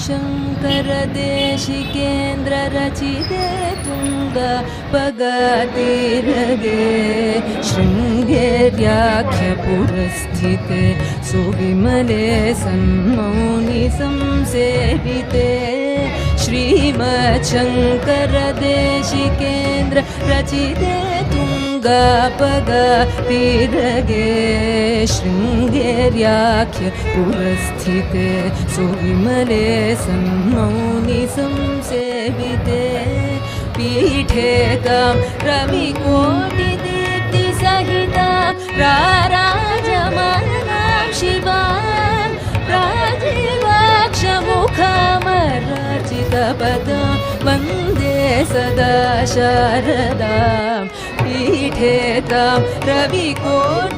श्रीमच्छङ्करदेशिकेन्द्ररचिते तुङ्गपगतिरगे शृङ्गेर्याख्यपुरस्थिते सुविमले सन्मौनि संसेविते श्रीमच्छङ्करदेशिकेन्द्ररचिते तुङ्गपगतिरगे शृङ्गेर्याख्यपुरस्थिते सुविमले सन्मौनि संसेविते पीठे तां रविकोटिदीप्तिसहिता राराजमानां शिवां राजीवाक्षमुखमर्चितपदां वन्दे सदा शारदां पीठे तां रविकोटिदीप्तिसहिता